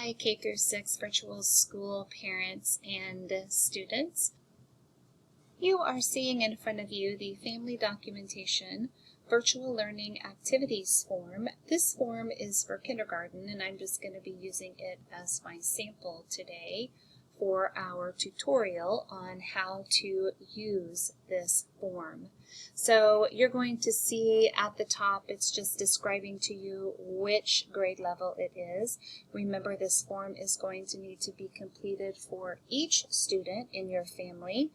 Hi, K through 6 virtual school parents and students. You are seeing in front of you the Family Documentation Virtual Learning Activities form. This form is for kindergarten, and I'm just going to be using it as my sample today for our tutorial on how to use this form. So you're going to see at the top, it's just describing to you which grade level it is. Remember, this form is going to need to be completed for each student in your family.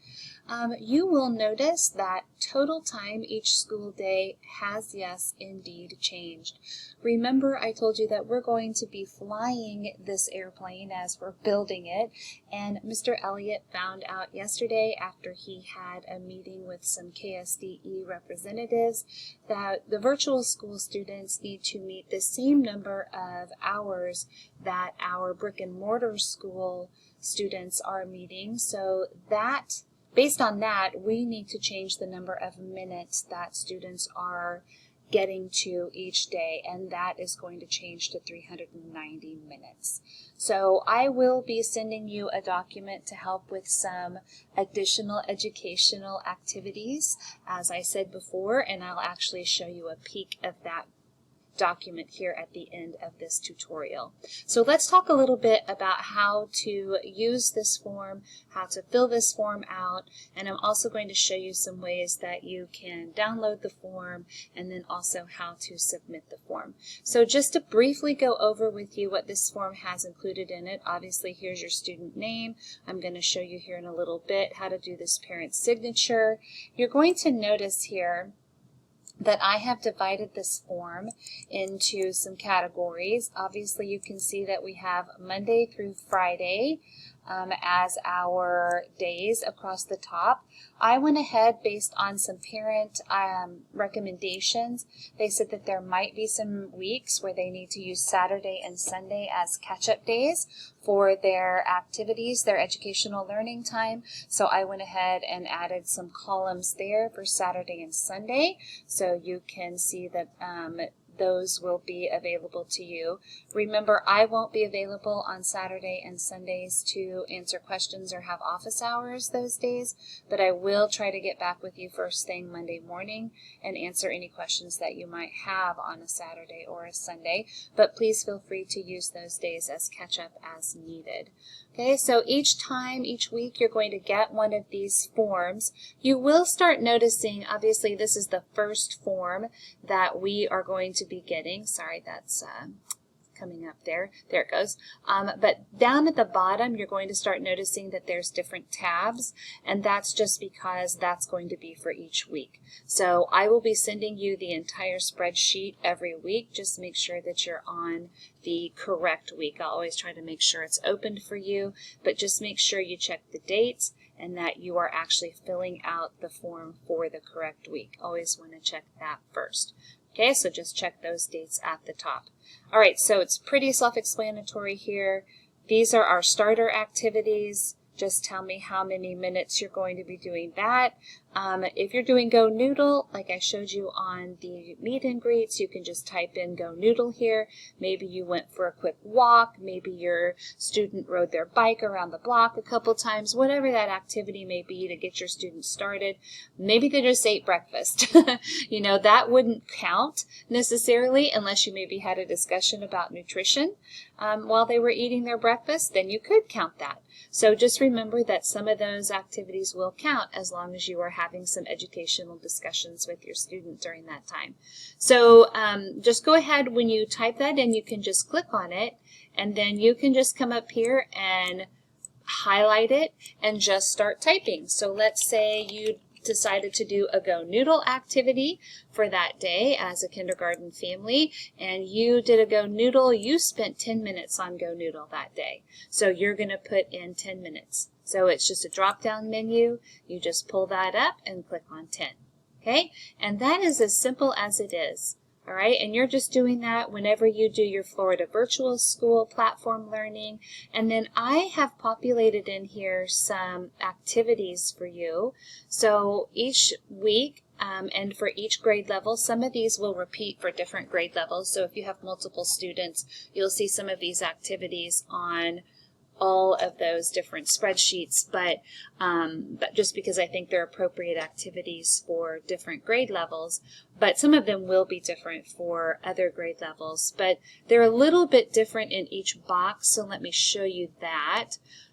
You will notice that total time each school day has, yes, indeed changed. Remember, I told you that we're going to be flying this airplane as we're building it, and Mr. Elliott found out yesterday after he had a meeting with some KSDE representatives that the virtual school students need to meet the same number of hours that our brick and mortar school students are meeting. So that, based on that, we need to change the number of minutes that students are getting to each day, and that is going to change to 390 minutes. So I will be sending you a document to help with some additional educational activities, as I said before, and I'll actually show you a peek of that document here at the end of this tutorial. So let's talk a little bit about how to use this form, how to fill this form out, and I'm also going to show you some ways that you can download the form and then also how to submit the form. So just to briefly go over with you what this form has included in it, obviously here's your student name. I'm going to show you here in a little bit how to do this parent signature. You're going to notice here that I have divided this form into some categories. Obviously, you can see that we have Monday through Friday as our days across the top. I went ahead based on some parent recommendations. They said that there might be some weeks where they need to use Saturday and Sunday as catch-up days for their activities, their educational learning time. So I went ahead and added some columns there for Saturday and Sunday, so you can see that those will be available to you. Remember, I won't be available on Saturday and Sundays to answer questions or have office hours those days, but I will try to get back with you first thing Monday morning and answer any questions that you might have on a Saturday or a Sunday, but please feel free to use those days as catch-up as needed. Okay, so each time, each week, you're going to get one of these forms. You will start noticing, obviously this is the first form that we are going to be getting. Sorry, that's coming up there. There it goes. But down at the bottom, you're going to start noticing that there's different tabs, and that's just because that's going to be for each week. So I will be sending you the entire spreadsheet every week. Just make sure that you're on the correct week. I'll always try to make sure it's opened for you, but just make sure you check the dates and that you are actually filling out the form for the correct week. Always want to check that first. Okay, so just check those dates at the top. All right, so it's pretty self-explanatory here. These are our starter activities. Just tell me how many minutes you're going to be doing that. If you're doing Go Noodle, like I showed you on the meet and greets, you can just type in Go Noodle here. Maybe you went for a quick walk. Maybe your student rode their bike around the block a couple times. Whatever that activity may be to get your students started. Maybe they just ate breakfast. You know, that wouldn't count necessarily unless you maybe had a discussion about nutrition while they were eating their breakfast. Then you could count that. So just remember that some of those activities will count as long as you are having some educational discussions with your student during that time. So just go ahead, when you type that in, you can just click on it, and then you can just come up here and highlight it and just start typing. So let's say you decided to do a Go Noodle activity for that day as a kindergarten family, and you did a Go Noodle. You spent 10 minutes on Go Noodle that day. So you're going to put in 10 minutes. So it's just a drop-down menu. You just pull that up and click on 10. Okay? And that is as simple as it is. All right, and you're just doing that whenever you do your Florida Virtual School platform learning. And then I have populated in here some activities for you. So each week and for each grade level, some of these will repeat for different grade levels. So if you have multiple students, you'll see some of these activities on all of those different spreadsheets, but just because I think they're appropriate activities for different grade levels, but some of them will be different for other grade levels, but they're a little bit different in each box, so let me show you that.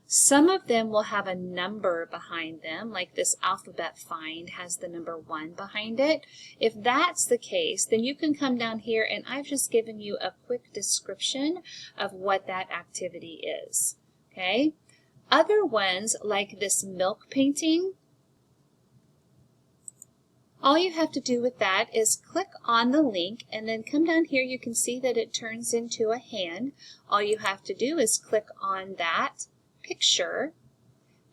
Some of them will have a number behind them, like this alphabet find has the number 1 behind it. If that's the case, then you can come down here, and I've just given you a quick description of what that activity is. Okay, other ones like this milk painting, all you have to do with that is click on the link and then come down here. You can see that it turns into a hand. All you have to do is click on that picture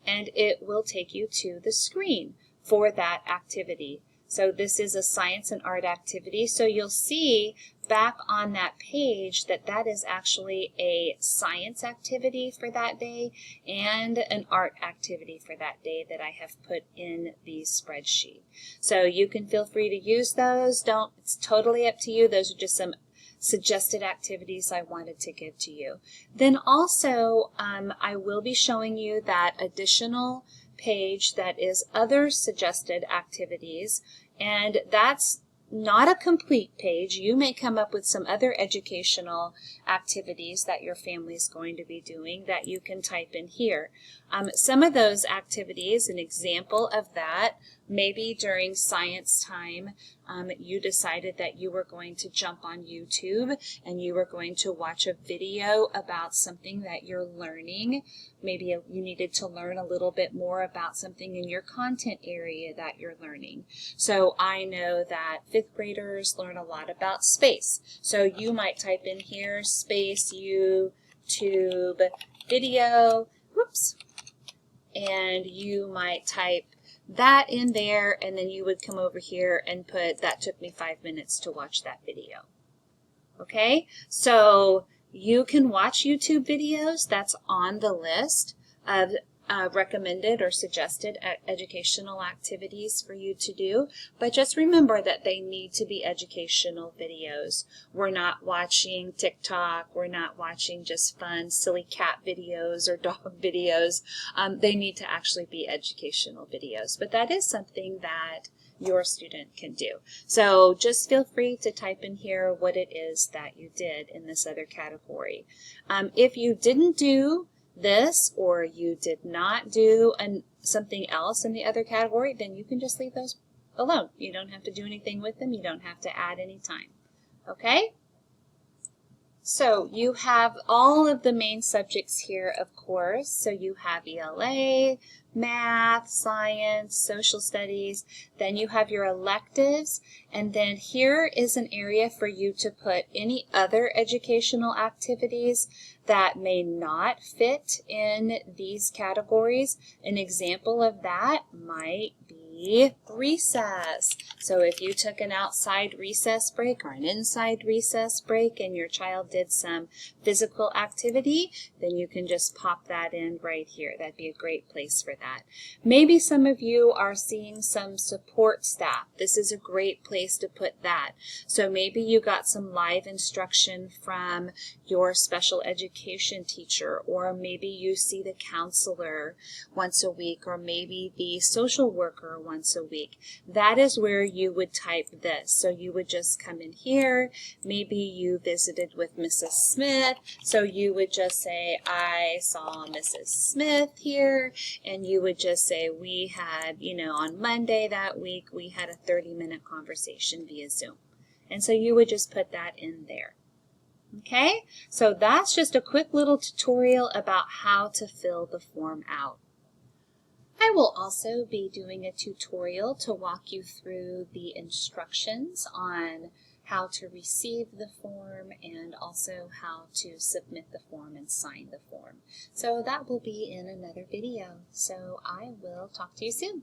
and it will take you to the screen for that activity. So this is a science and art activity. So you'll see back on that page that that is actually a science activity for that day and an art activity for that day that I have put in the spreadsheet. So you can feel free to use those. It's totally up to you. Those are just some suggested activities I wanted to give to you. Then also I will be showing you that additional page that is other suggested activities, and that's not a complete page. You may come up with some other educational activities that your family is going to be doing that you can type in here. Some of those activities, an example of that, maybe during science time, you decided that you were going to jump on YouTube and you were going to watch a video about something that you're learning. Maybe you needed to learn a little bit more about something in your content area that you're learning. So I know that 5th graders learn a lot about space. So you might type in here, space YouTube video, whoops, and you might type that in there, and then you would come over here and put, that took me 5 minutes to watch that video. Okay, so you can watch YouTube videos. That's on the list of recommended or suggested educational activities for you to do, but just remember that they need to be educational videos. We're not watching TikTok, we're not watching just fun, silly cat videos or dog videos. They need to actually be educational videos, but that is something that your student can do. So just feel free to type in here what it is that you did in this other category. If you didn't do this or you did not do something else in the other category, then you can just leave those alone. You don't have to do anything with them. You don't have to add any time. Okay? So you have all of the main subjects here, of course. So you have ELA, math, science, social studies. Then you have your electives. And then here is an area for you to put any other educational activities that may not fit in these categories. An example of that might be recess. So if you took an outside recess break or an inside recess break and your child did some physical activity, then you can just pop that in right here. That'd be a great place for that. Maybe some of you are seeing some support staff. This is a great place to put that. So maybe you got some live instruction from your special education teacher, or maybe you see the counselor once a week, or maybe the social worker once a week. That is where you would type this. So you would just come in here. Maybe you visited with Mrs. Smith, so you would just say, I saw Mrs. Smith here, and you would just say, we had, on Monday that week, we had a 30-minute conversation via Zoom. And so you would just put that in there. Okay, so that's just a quick little tutorial about how to fill the form out. I will also be doing a tutorial to walk you through the instructions on how to receive the form and also how to submit the form and sign the form. So that will be in another video. So I will talk to you soon.